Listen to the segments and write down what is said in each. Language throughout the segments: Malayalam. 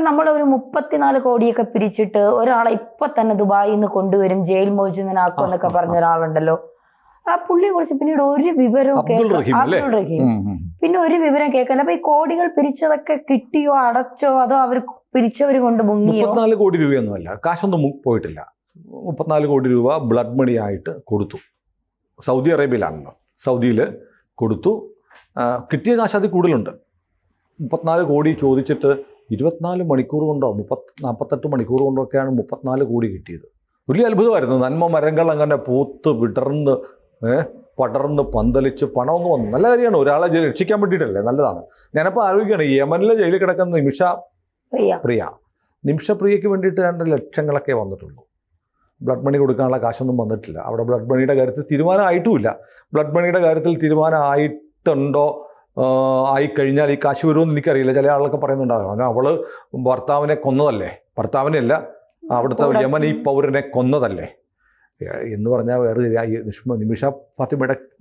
പറഞ്ഞാൽ നമ്മൾ ഒരു 34 കോടിയൊക്കെ പിരിച്ചിട്ട് ഒരാളെ ഇപ്പൊ തന്നെ ദുബായിൽ നിന്ന് കൊണ്ടുവരും, ജയിൽ മോചിതനാക്കും എന്നൊക്കെ പറഞ്ഞ ഒരാളുണ്ടല്ലോ. ആ പുള്ളിയെ കുറിച്ച് പിന്നീട് ഒരു വിവരവും അബ്ദുൾ റഹീം പിന്നെ ഒരു വിവരം കേൾക്കില്ല. അപ്പൊ ഈ കോടികൾ പിരിച്ചതൊക്കെ കിട്ടിയോ, അടച്ചോ, അതോ അവർ പിരിച്ചവര് കൊണ്ട് മുങ്ങിയോ? 34 കോടി രൂപയൊന്നുമല്ല, കാശൊന്നും പോയിട്ടില്ല. 34 കോടി രൂപ ബ്ലഡ് മണി ആയിട്ട് കൊടുത്തു. സൗദി അറേബ്യയിലാണല്ലോ, സൗദിയിൽ കൊടുത്തു. കിട്ടിയ കാശ് അതിൽ കൂടുതലുണ്ട്. 34 കോടി ചോദിച്ചിട്ട് 24 മണിക്കൂർ കൊണ്ടോ 48 മണിക്കൂർ കൊണ്ടോ ഒക്കെയാണ് 34 കോടി കിട്ടിയത്. വലിയ അത്ഭുതമായിരുന്നു. നന്മ മരങ്ങൾ അങ്ങനെ പൂത്ത് വിടർന്ന് പടർന്ന് പന്തലിച്ച് പണമൊന്നും വന്നു. നല്ല കാര്യമാണ്, ഒരാളെ രക്ഷിക്കാൻ വേണ്ടിയിട്ടല്ലേ, നല്ലതാണ്. ഞാനപ്പോൾ ആലോചിക്കുകയാണ്, യമനിലെ ജയിലിൽ കിടക്കുന്ന നിമിഷപ്രിയയ്ക്ക് വേണ്ടിയിട്ട് 2 ലക്ഷങ്ങളൊക്കെ വന്നിട്ടുള്ളൂ. ബ്ലഡ് മണി കൊടുക്കാനുള്ള കാശൊന്നും വന്നിട്ടില്ല. അവിടെ ബ്ലഡ് മണിയുടെ കാര്യത്തിൽ തീരുമാനമായിട്ടുമില്ല. ബ്ലഡ് മണിയുടെ കാര്യത്തിൽ തീരുമാനമായിട്ടുണ്ടോ, ആയിക്കഴിഞ്ഞാൽ ഈ കാശ് വരുമെന്ന് എനിക്കറിയില്ല. ചില ആളൊക്കെ പറയുന്നുണ്ടാകും, അവള് ഭർത്താവിനെ കൊന്നതല്ലേ, ഭർത്താവിനെയല്ല അവിടുത്തെ യമനി പൗരനെ കൊന്നതല്ലേ എന്ന് പറഞ്ഞാൽ വേറെ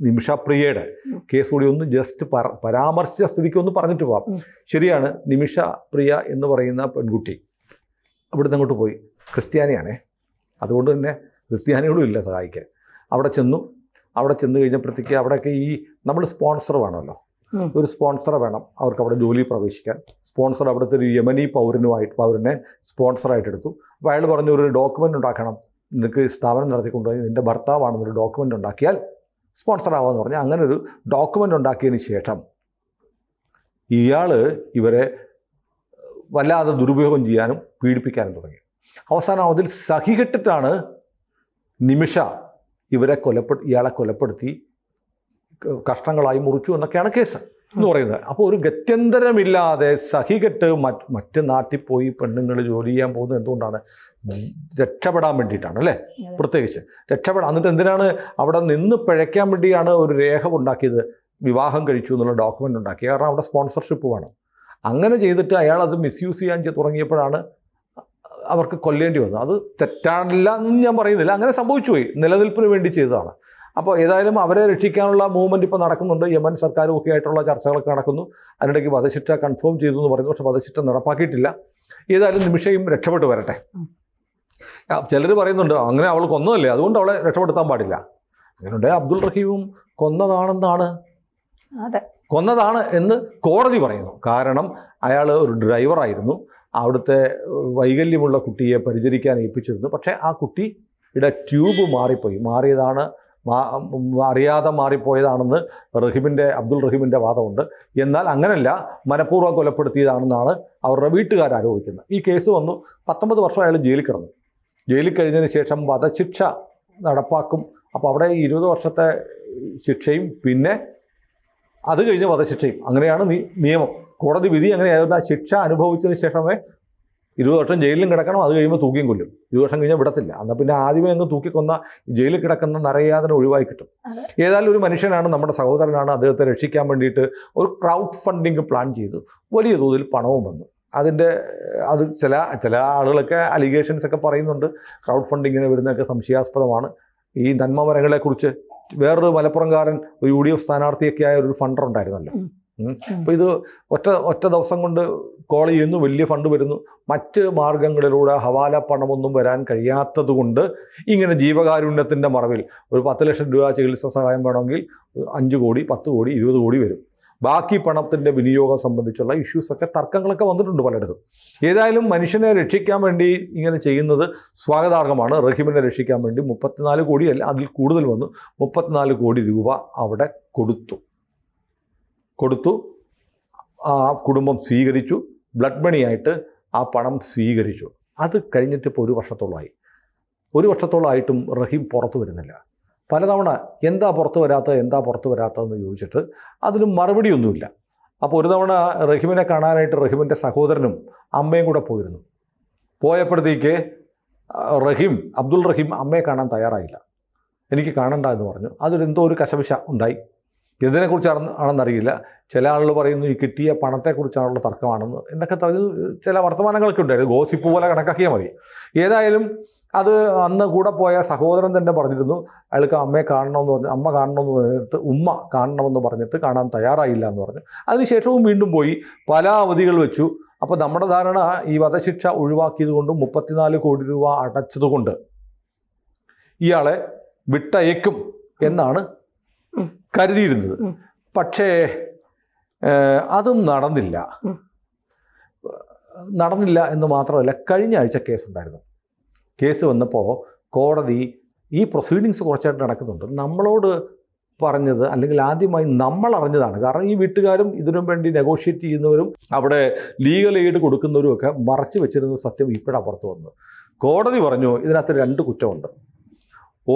നിമിഷപ്രിയയുടെ കേസ് കൂടി ഒന്ന് ജസ്റ്റ് പരാമർശ സ്ഥിതിക്ക് ഒന്ന് പറഞ്ഞിട്ട് പോവാം. ശരിയാണ്, നിമിഷപ്രിയ എന്ന് പറയുന്ന പെൺകുട്ടി അവിടുന്ന് അങ്ങോട്ട് പോയി. ക്രിസ്ത്യാനിയാണേ, അതുകൊണ്ട് തന്നെ ക്രിസ്ത്യാനികളും ഇല്ല സഹായിക്കാൻ. അവിടെ ചെന്ന് കഴിഞ്ഞപ്പോഴത്തേക്ക് അവിടെയൊക്കെ ഈ നമ്മൾ സ്പോൺസർ വേണമല്ലോ, ഒരു സ്പോൺസറെ വേണം അവർക്ക് അവിടെ ജോലി പ്രവേശിക്കാൻ. സ്പോൺസർ അവിടുത്തെ ഒരു യമനി പൗരനെ സ്പോൺസറായിട്ട് എടുത്തു. അപ്പോൾ അയാൾ പറഞ്ഞു, ഒരു ഡോക്യുമെൻ്റ് ഉണ്ടാക്കണം, നിനക്ക് സ്ഥാപനം നടത്തിക്കൊണ്ടുപോയി നിൻ്റെ ഭർത്താവാണെന്നൊരു ഡോക്യുമെൻ്റ് ഉണ്ടാക്കിയാൽ സ്പോൺസർ ആവാമെന്ന് പറഞ്ഞു. അങ്ങനെ ഒരു ഡോക്യുമെൻ്റ് ഉണ്ടാക്കിയതിന് ശേഷം ഇവരെ വല്ലാതെ ദുരുപയോഗം ചെയ്യാനും പീഡിപ്പിക്കാനും തുടങ്ങി. അവസാനം അതിൽ സഹികെട്ടിട്ടാണ് നിമിഷ ഇയാളെ കൊലപ്പെടുത്തി കഷ്ണങ്ങളായി മുറിച്ചു എന്നൊക്കെയാണ് കേസ് എന്ന് പറയുന്നത്. അപ്പോൾ ഒരു ഗത്യന്തരമില്ലാതെ സഹികെട്ട് മറ്റ് നാട്ടിൽ പോയി പെണ്ണുങ്ങൾ ജോലി ചെയ്യാൻ പോകുന്നത് എന്തുകൊണ്ടാണ്? രക്ഷപ്പെടാൻ വേണ്ടിയിട്ടാണ് അല്ലേ, പ്രത്യേകിച്ച് രക്ഷപ്പെടാൻ. എന്നിട്ട് എന്തിനാണ് അവിടെ നിന്ന് പിഴയ്ക്കാൻ വേണ്ടിയാണ് ഒരു രേഖ ഉണ്ടാക്കിയത്, വിവാഹം കഴിച്ചു എന്നുള്ള ഡോക്യുമെൻ്റ് ഉണ്ടാക്കി. കാരണം അവിടെ സ്പോൺസർഷിപ്പ് വേണം. അങ്ങനെ ചെയ്തിട്ട് അയാൾ അത് മിസ്യൂസ് ചെയ്യാൻ തുടങ്ങിയപ്പോഴാണ് അവർക്ക് കൊല്ലേണ്ടി വന്നത്. അത് തെറ്റാണില്ല എന്ന് ഞാൻ പറയുന്നില്ല, അങ്ങനെ സംഭവിച്ചു പോയി, നിലനിൽപ്പിന് വേണ്ടി ചെയ്തതാണ്. അപ്പോൾ ഏതായാലും അവരെ രക്ഷിക്കാനുള്ള മൂവ്മെൻറ്റ് ഇപ്പോൾ നടക്കുന്നുണ്ട്. യമൻ സർക്കാരും ഒക്കെ ആയിട്ടുള്ള ചർച്ചകളൊക്കെ നടക്കുന്നു. അതിനിടയ്ക്ക് വധശിക്ഷ കൺഫേം ചെയ്തു എന്ന് പറയുന്നു, പക്ഷേ വധശിക്ഷ നടപ്പാക്കിയിട്ടില്ല. ഏതായാലും നിമിഷയും രക്ഷപ്പെട്ടു വരട്ടെ. ചിലർ പറയുന്നുണ്ട്, അങ്ങനെ അവൾ കൊന്നതല്ലേ, അതുകൊണ്ട് അവളെ രക്ഷപ്പെടുത്താൻ പാടില്ല. അങ്ങനെയുണ്ട്. അബ്ദുൾ റഹീമും കൊന്നതാണ് എന്ന് കോടതി പറയുന്നു. കാരണം അയാൾ ഒരു ഡ്രൈവറായിരുന്നു, അവിടുത്തെ വൈകല്യമുള്ള കുട്ടിയെ പരിചരിക്കാൻ ഏൽപ്പിച്ചിരുന്നു. പക്ഷേ ആ കുട്ടിയുടെ ട്യൂബ് അറിയാതെ മാറിപ്പോയതാണെന്ന് അബ്ദുൾ റഹീമിൻ്റെ വാദമുണ്ട്. എന്നാൽ അങ്ങനെയല്ല, മനഃപൂർവ്വം കൊലപ്പെടുത്തിയതാണെന്നാണ് അവരുടെ വീട്ടുകാർ ആരോപിക്കുന്നത്. ഈ കേസ് വന്നു, 19 വർഷം അയാൾ ജയിലിൽ കിടന്നു. ജയിലിൽ കഴിഞ്ഞതിന് ശേഷം വധശിക്ഷ നടപ്പാക്കും. അപ്പോൾ അവിടെ 20 വർഷത്തെ ശിക്ഷയും പിന്നെ അത് കഴിഞ്ഞ് വധശിക്ഷയും, അങ്ങനെയാണ് നിയമം. കോടതി വിധി അങ്ങനെയായിരുന്നു. ആ ശിക്ഷ അനുഭവിച്ചതിന് ശേഷമേ 20 വർഷം ജയിലിലും കിടക്കണം, അത് കഴിയുമ്പോൾ തൂക്കിയും കൊല്ലും. 20 വർഷം കഴിഞ്ഞാൽ വിടത്തില്ല. എന്നാൽ പിന്നെ ആദ്യമേ അങ്ങ് തൂക്കിക്കൊന്ന ജയിലിൽ കിടക്കുന്ന നരയാതന ഒഴിവായി കിട്ടും. ഏതായാലും ഒരു മനുഷ്യനാണ്, നമ്മുടെ സഹോദരനാണ്. അദ്ദേഹത്തെ രക്ഷിക്കാൻ വേണ്ടിയിട്ട് ഒരു ക്രൗഡ് ഫണ്ടിങ് പ്ലാൻ ചെയ്തു. വലിയ തോതിൽ പണവും വന്നു. അത് ചില ആളുകളൊക്കെ അലിഗേഷൻസ് ഒക്കെ പറയുന്നുണ്ട്, ക്രൗഡ് ഫണ്ടിങ്ങിന് വരുന്നതൊക്കെ സംശയാസ്പദമാണ്. ഈ നന്മ മരങ്ങളെക്കുറിച്ച് വേറൊരു മലപ്പുറംകാരൻ, ഒരു UDF സ്ഥാനാർത്ഥിയൊക്കെ ആയ ഒരു ഫണ്ടർ ഉണ്ടായിരുന്നല്ലോ. അപ്പോൾ ഇത് ഒറ്റ ദിവസം കൊണ്ട് കോൾ ചെയ്യുന്നു, വലിയ ഫണ്ട് വരുന്നു. മറ്റ് മാർഗങ്ങളിലൂടെ ഹവാല പണമൊന്നും വരാൻ കഴിയാത്തത് കൊണ്ട് ഇങ്ങനെ ജീവകാരുണ്യത്തിൻ്റെ മറവിൽ ഒരു 10 ലക്ഷം രൂപ ചികിത്സാ സഹായം വേണമെങ്കിൽ 5 കോടി 10 കോടി 20 കോടി വരും. ബാക്കി പണത്തിൻ്റെ വിനിയോഗം സംബന്ധിച്ചുള്ള ഇഷ്യൂസൊക്കെ തർക്കങ്ങളൊക്കെ വന്നിട്ടുണ്ട് പലയിടത്തും. ഏതായാലും മനുഷ്യനെ രക്ഷിക്കാൻ വേണ്ടി ഇങ്ങനെ ചെയ്യുന്നത് സ്വാഗതാർഹമാണ്. റഹീമിനെ രക്ഷിക്കാൻ വേണ്ടി 34 കോടിയല്ല, അതിൽ കൂടുതൽ വന്നു. 34 കോടി രൂപ അവിടെ കൊടുത്തു. ആ കുടുംബം സ്വീകരിച്ചു. ബ്ലഡ് മണിയായിട്ട് ആ പണം സ്വീകരിച്ചു. അത് കഴിഞ്ഞിട്ട് ഇപ്പോൾ 1 വർഷത്തോളമായിട്ടും റഹീം പുറത്തു വരുന്നില്ല. പലതവണ എന്താ പുറത്ത് വരാത്തതെന്ന് ചോദിച്ചിട്ട് അതിന് മറുപടിയൊന്നുമില്ല. അപ്പോൾ ഒരു തവണ റഹീമിനെ കാണാനായിട്ട് റഹീമിൻ്റെ സഹോദരനും അമ്മയും കൂടെ പോയപ്പോഴത്തേക്ക് അബ്ദുൾ റഹീം അമ്മയെ കാണാൻ തയ്യാറായില്ല. എനിക്ക് കാണണ്ട എന്ന് പറഞ്ഞു. അതിലെന്തോ ഒരു കശപിശ ഉണ്ടായി. എന്തിനെക്കുറിച്ചാണെന്നറിയില്ല. ചില ആളുകൾ പറയുന്നു ഈ കിട്ടിയ പണത്തെക്കുറിച്ചാണുള്ള തർക്കമാണെന്ന് എന്നൊക്കെ പറഞ്ഞ് ചില വർത്തമാനങ്ങളൊക്കെ ഉണ്ടായിരുന്നു. ഗോസിപ്പ് പോലെ കണക്കാക്കിയാൽ മതി. ഏതായാലും അത് അന്ന് കൂടെ പോയ സഹോദരൻ തന്നെ പറഞ്ഞിരുന്നു, അയാൾക്ക് അമ്മ കാണണമെന്ന് പറഞ്ഞിട്ട് ഉമ്മ കാണണമെന്ന് പറഞ്ഞിട്ട് കാണാൻ തയ്യാറായില്ല എന്ന് പറഞ്ഞു. അതിനുശേഷവും വീണ്ടും പോയി പല അവധികൾ വെച്ചു. അപ്പോൾ നമ്മുടെ ധാരണ ഈ വധശിക്ഷ ഒഴിവാക്കിയത് കൊണ്ടും 34 കോടി രൂപ അടച്ചതുകൊണ്ട് ഇയാളെ വിട്ടയക്കും എന്നാണ് കരുതിയിരുന്നത്. പക്ഷേ അതും നടന്നില്ല എന്ന് മാത്രമല്ല, കഴിഞ്ഞ ആഴ്ച കേസുണ്ടായിരുന്നു. കേസ് വന്നപ്പോൾ കോടതി ഈ പ്രൊസീഡിങ്സ് കുറച്ചായിട്ട് നടക്കുന്നുണ്ട്. നമ്മളോട് പറഞ്ഞത്, അല്ലെങ്കിൽ ആദ്യമായി നമ്മൾ അറിഞ്ഞതാണ്. കാരണം ഈ വീട്ടുകാരും ഇതിനു വേണ്ടി നെഗോഷിയേറ്റ് ചെയ്യുന്നവരും അവിടെ ലീഗൽ എയ്ഡ് കൊടുക്കുന്നവരും ഒക്കെ മറച്ചു വെച്ചിരുന്ന സത്യം ഇപ്പോഴാണ് പുറത്ത് വന്നത്. കോടതി പറഞ്ഞു ഇതിനകത്ത് 2 കുറ്റമുണ്ട്.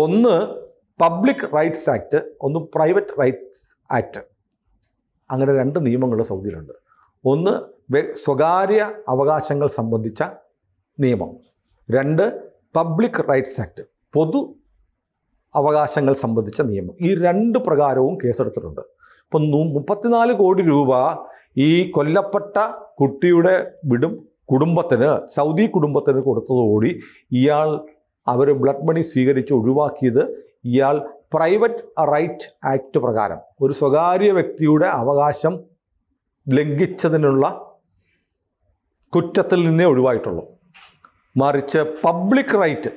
ഒന്ന് പബ്ലിക് റൈറ്റ്സ് ആക്ട്, ഒന്ന് പ്രൈവറ്റ് റൈറ്റ്സ് ആക്ട്. അങ്ങനെ 2 നിയമങ്ങൾ സൗദിയിലുണ്ട്. ഒന്ന് സ്വകാര്യ അവകാശങ്ങൾ സംബന്ധിച്ച നിയമം, 2 പബ്ലിക് റൈറ്റ്സ് ആക്ട്, പൊതു അവകാശങ്ങൾ സംബന്ധിച്ച നിയമം. ഈ 2 പ്രകാരവും കേസെടുത്തിട്ടുണ്ട്. ഇപ്പം 34 കോടി രൂപ ഈ കൊല്ലപ്പെട്ട കുട്ടിയുടെ കുടുംബത്തിന്, സൗദി കുടുംബത്തിന് കൊടുത്തതോടുകൂടി അവർ ബ്ലഡ് മണി സ്വീകരിച്ച് ഒഴിവാക്കിയത് ഇയാൾ പ്രൈവറ്റ് റൈറ്റ് ആക്ട് പ്രകാരം ഒരു സ്വകാര്യ വ്യക്തിയുടെ അവകാശം ലംഘിച്ചതിനുള്ള കുറ്റത്തിൽ നിന്നേ ഒഴിവായിട്ടുള്ളൂ. മറിച്ച് പബ്ലിക് റൈറ്റ്,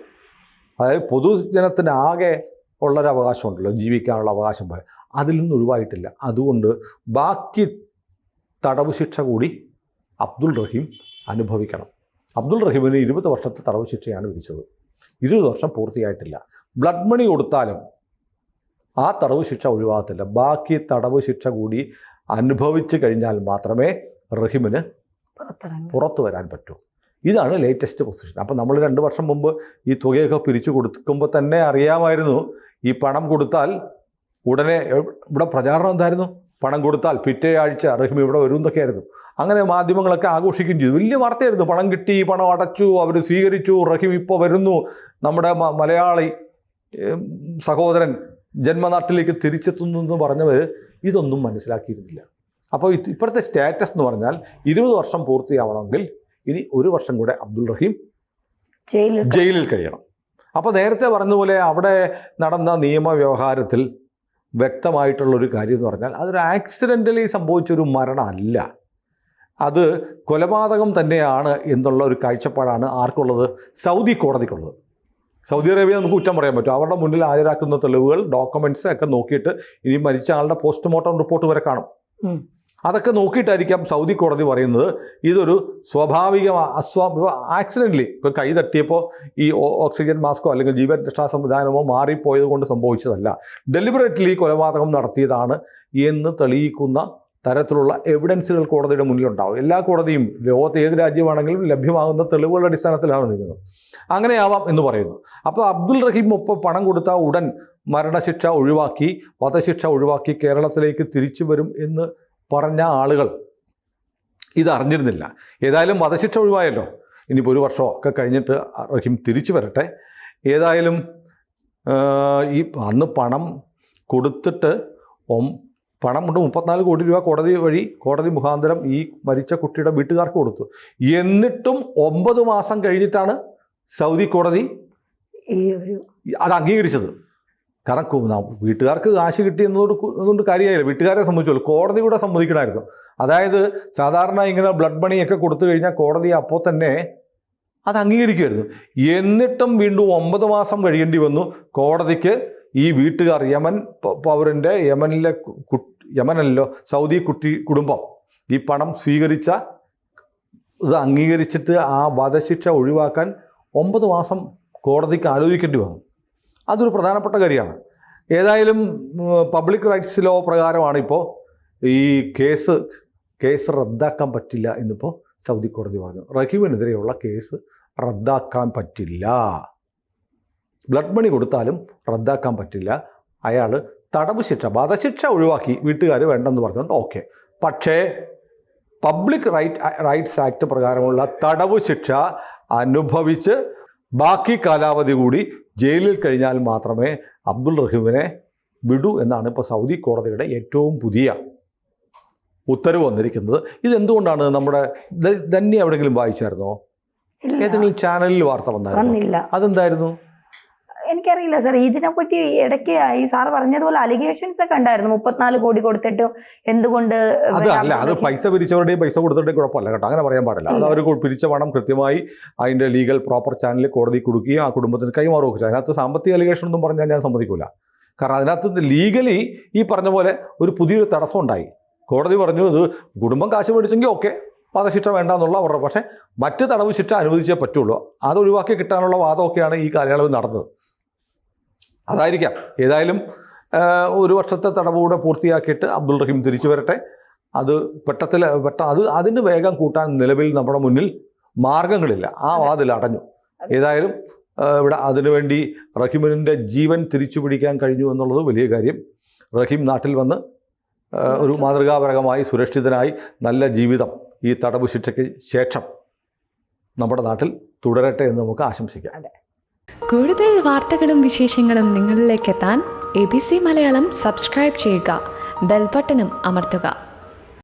അതായത് പൊതുജനത്തിന് ആകെ ഉള്ളൊരു അവകാശമുണ്ടല്ലോ, ജീവിക്കാനുള്ള അവകാശം പോലെ, അതിൽ നിന്ന് ഒഴിവായിട്ടില്ല. അതുകൊണ്ട് ബാക്കി തടവ് ശിക്ഷ കൂടി അബ്ദുൾ റഹീം അനുഭവിക്കണം. അബ്ദുൾ റഹീമിന് 20 വർഷത്തെ തടവ് ശിക്ഷയാണ് വിധിച്ചത്. 20 വർഷം പൂർത്തിയായിട്ടില്ല. ബ്ലഡ് മണി കൊടുത്താലും ആ തടവ് ശിക്ഷ ഒഴിവാകത്തില്ല. ബാക്കി തടവ് ശിക്ഷ കൂടി അനുഭവിച്ചു കഴിഞ്ഞാൽ മാത്രമേ റഹീമിന് പുറത്തു വരാൻ പറ്റൂ. ഇതാണ് ലേറ്റസ്റ്റ് പൊസിഷൻ. അപ്പോൾ നമ്മൾ 2 വർഷം മുമ്പ് ഈ തുകയൊക്കെ പിരിച്ചു കൊടുക്കുമ്പോൾ തന്നെ അറിയാമായിരുന്നു ഈ പണം കൊടുത്താൽ ഉടനെ, ഇവിടെ പ്രചാരണം എന്തായിരുന്നു, പണം കൊടുത്താൽ പിറ്റേ ആഴ്ച റഹീം ഇവിടെ വരും എന്നൊക്കെയായിരുന്നു. അങ്ങനെ മാധ്യമങ്ങളൊക്കെ ആഘോഷിക്കുകയും ചെയ്തു. വലിയ വാർത്തയായിരുന്നു. പണം കിട്ടി, പണം അടച്ചു, അവർ സ്വീകരിച്ചു, റഹീം ഇപ്പോൾ വരുന്നു, നമ്മുടെ മലയാളി സഹോദരൻ ജന്മനാട്ടിലേക്ക് തിരിച്ചെത്തുന്നു എന്ന് പറഞ്ഞവർ ഇതൊന്നും മനസ്സിലാക്കിയിരുന്നില്ല. അപ്പോൾ ഇപ്പോഴത്തെ സ്റ്റാറ്റസ് എന്ന് പറഞ്ഞാൽ 20 വർഷം പൂർത്തിയാവണമെങ്കിൽ ഇനി 1 വർഷം കൂടെ അബ്ദുൾ റഹീം ജയിലിൽ കഴിയണം. അപ്പോൾ നേരത്തെ പറഞ്ഞതുപോലെ അവിടെ നടന്ന നിയമവ്യവഹാരത്തിൽ വ്യക്തമായിട്ടുള്ളൊരു കാര്യം എന്ന് പറഞ്ഞാൽ അതൊരു ആക്സിഡൻ്റലി സംഭവിച്ചൊരു മരണമല്ല, അത് കൊലപാതകം തന്നെയാണ് എന്നുള്ള ഒരു കാഴ്ചപ്പാടാണ് ആർക്കുള്ളത്? സൗദി കോടതിക്കുള്ളത്. സൗദി അറേബ്യ നമുക്ക് കുറ്റം പറയാൻ പറ്റും. അവരുടെ മുന്നിൽ ഹാജരാക്കുന്ന തെളിവുകൾ, ഡോക്യുമെൻറ്റ്സ് ഒക്കെ നോക്കിയിട്ട് ഇനി മരിച്ച ആളുടെ പോസ്റ്റ്മോർട്ടം റിപ്പോർട്ട് വരെ കാണും. അതൊക്കെ നോക്കിയിട്ടായിരിക്കാം സൗദി കോടതി പറയുന്നത് ഇതൊരു സ്വാഭാവിക ആക്സിഡൻ്റലി, ഇപ്പോൾ കൈ തട്ടിയപ്പോൾ ഈ ഓക്സിജൻ മാസ്കോ അല്ലെങ്കിൽ ജീവൻ രക്ഷാ സംവിധാനമോ മാറിപ്പോയത് കൊണ്ട് സംഭവിച്ചതല്ല, ഡെലിബറേറ്റ്ലി കൊലപാതകം നടത്തിയതാണ് എന്ന് തെളിയിക്കുന്ന തരത്തിലുള്ള എവിഡൻസുകൾ കോടതിയുടെ മുന്നിലുണ്ടാവും. എല്ലാ കോടതിയും ലോകത്ത് ഏത് രാജ്യമാണെങ്കിലും ലഭ്യമാകുന്ന തെളിവുകളുടെ അടിസ്ഥാനത്തിലാണ് നീങ്ങുന്നത്. അങ്ങനെയാവാം എന്ന് പറയുന്നു. അപ്പോൾ അബ്ദുൾ റഹീം ഒപ്പം പണം കൊടുത്ത ഉടൻ മരണശിക്ഷ ഒഴിവാക്കി, വധശിക്ഷ ഒഴിവാക്കി കേരളത്തിലേക്ക് തിരിച്ചു വരും എന്ന് പറഞ്ഞ ആളുകൾ ഇതറിഞ്ഞിരുന്നില്ല. ഏതായാലും വധശിക്ഷ ഒഴിവായല്ലോ, ഇനിയിപ്പോൾ 1 വർഷമോ ഒക്കെ കഴിഞ്ഞിട്ട് റഹീം തിരിച്ചു വരട്ടെ. ഏതായാലും ഈ അന്ന് പണം കൊടുത്തിട്ട് പണം കൊണ്ട് 34 കോടി രൂപ കോടതി മുഖാന്തരം ഈ മരിച്ച കുട്ടിയുടെ വീട്ടുകാർക്ക് കൊടുത്തു. എന്നിട്ടും 9 മാസം കഴിഞ്ഞിട്ടാണ് സൗദി കോടതി അത് അംഗീകരിച്ചത്. കാരണം വീട്ടുകാർക്ക് കാശ് കിട്ടിയെന്നതുകൊണ്ട് കാര്യമായില്ല, വീട്ടുകാരെ സംബന്ധിച്ചോളൂ, കോടതി കൂടെ സമ്മതിക്കണമായിരുന്നു. അതായത് സാധാരണ ഇങ്ങനെ ബ്ലഡ് മണിയൊക്കെ കൊടുത്തു കഴിഞ്ഞാൽ കോടതി അപ്പോൾ തന്നെ അത് അംഗീകരിക്കുമായിരുന്നു. എന്നിട്ടും വീണ്ടും 9 മാസം കഴിയേണ്ടി വന്നു കോടതിക്ക് ഈ വീട്ടുകാർ, യമൻ പൗരൻ്റെ യമനല്ലോ സൗദി കുടുംബം ഈ പണം സ്വീകരിച്ച ഇത് അംഗീകരിച്ചിട്ട് ആ വധശിക്ഷ ഒഴിവാക്കാൻ 9 മാസം കോടതിക്ക് ആലോചിക്കേണ്ടി വന്നു. അതൊരു പ്രധാനപ്പെട്ട കാര്യമാണ്. ഏതായാലും പബ്ലിക് റൈറ്റ്സ് ലോ പ്രകാരമാണ് ഇപ്പോൾ ഈ കേസ് റദ്ദാക്കാൻ പറ്റില്ല എന്നിപ്പോൾ സൗദി കോടതി പറഞ്ഞു. റഹീമിനെതിരെയുള്ള കേസ് റദ്ദാക്കാൻ പറ്റില്ല, ബ്ലഡ് മണി കൊടുത്താലും റദ്ദാക്കാൻ പറ്റില്ല. അയാൾ തടവ് ശിക്ഷ, വധശിക്ഷ ഒഴിവാക്കി, വീട്ടുകാർ വേണ്ടെന്ന് പറഞ്ഞുകൊണ്ട് ഓക്കെ. പക്ഷേ പബ്ലിക് റൈറ്റ്സ് ആക്ട് പ്രകാരമുള്ള തടവ് ശിക്ഷ അനുഭവിച്ച് ബാക്കി കാലാവധി കൂടി ജയിലിൽ കഴിഞ്ഞാൽ മാത്രമേ അബ്ദുൾ റഹീമിനെ വിടൂ എന്നാണ് ഇപ്പോൾ സൗദി കോടതിയുടെ ഏറ്റവും പുതിയ ഉത്തരവ് വന്നിരിക്കുന്നത്. ഇതെന്തുകൊണ്ടാണ്? നമ്മുടെ ധന്യ എവിടെയെങ്കിലും വായിച്ചായിരുന്നോ? ഏതെങ്കിലും ചാനലിൽ വാർത്ത വന്നായിരുന്നോ? അതെന്തായിരുന്നു? എനിക്കറിയില്ല സാർ, ഇതിനെപ്പറ്റി ഇടയ്ക്ക് ഈ സാർ പറഞ്ഞതുപോലെ അലിഗേഷൻസ് ഒക്കെ ഉണ്ടായിരുന്നു. 34 കോടി കൊടുത്തിട്ടും എന്തുകൊണ്ട് അത് പൈസ പിരിച്ചവരുടെയും പൈസ കൊടുത്തവരുടെയും കുഴപ്പമല്ല കേട്ടോ, അങ്ങനെ പറയാൻ പാടില്ല. അത് അവർ പിരിച്ച പണം കൃത്യമായി അതിന്റെ ലീഗൽ പ്രോപ്പർ ചാനലിൽ കോടതി കൊടുക്കുകയും ആ കുടുംബത്തിന് കൈമാറുകയൊക്കെ ചെയ്യും. അതിനകത്ത് സാമ്പത്തിക അലിഗേഷൻ ഒന്നും പറഞ്ഞാൽ ഞാൻ സമ്മതിക്കില്ല. കാരണം അതിനകത്ത് ലീഗലി ഈ പറഞ്ഞ പോലെ ഒരു പുതിയൊരു തടസ്സം ഉണ്ടായി. കോടതി പറഞ്ഞു ഇത് കുടുംബം കാശ് മേടിച്ചെങ്കിൽ ഓക്കെ, വധശിക്ഷ വേണ്ട എന്നുള്ള അവരുടെ, പക്ഷേ മറ്റ് തടവ് ശിക്ഷ അനുവദിച്ചേ പറ്റുള്ളൂ. അത് ഒഴിവാക്കി കിട്ടാനുള്ള വാദമൊക്കെയാണ് ഈ കാലയളവിൽ നടന്നത്. അതായിരിക്കാം. ഏതായാലും 1 വർഷത്തെ തടവ് കൂടെ പൂർത്തിയാക്കിയിട്ട് അബ്ദുൾ റഹീം തിരിച്ചു വരട്ടെ. അത് അത് അതിന് വേഗം കൂട്ടാൻ നിലവിൽ നമ്മുടെ മുന്നിൽ മാർഗങ്ങളില്ല. ആ വാതിൽ അടഞ്ഞു. ഏതായാലും ഇവിടെ അതിനുവേണ്ടി റഹീമിൻ്റെ ജീവൻ തിരിച്ചു പിടിക്കാൻ കഴിഞ്ഞു എന്നുള്ളത് വലിയ കാര്യം. റഹീം നാട്ടിൽ വന്ന് ഒരു മാതൃകാപരമായി സുരക്ഷിതനായി നല്ല ജീവിതം ഈ തടവ് ശിക്ഷയ്ക്ക് ശേഷം നമ്മുടെ നാട്ടിൽ തുടരട്ടെ എന്ന് നമുക്ക് ആശംസിക്കാം. കൂടുതൽ വാർത്തകളും വിശേഷങ്ങളും നിങ്ങളിലേക്ക് എത്താൻ ABC മലയാളം സബ്സ്ക്രൈബ് ചെയ്യുക, ബെൽ ബട്ടണും അമർത്തുക.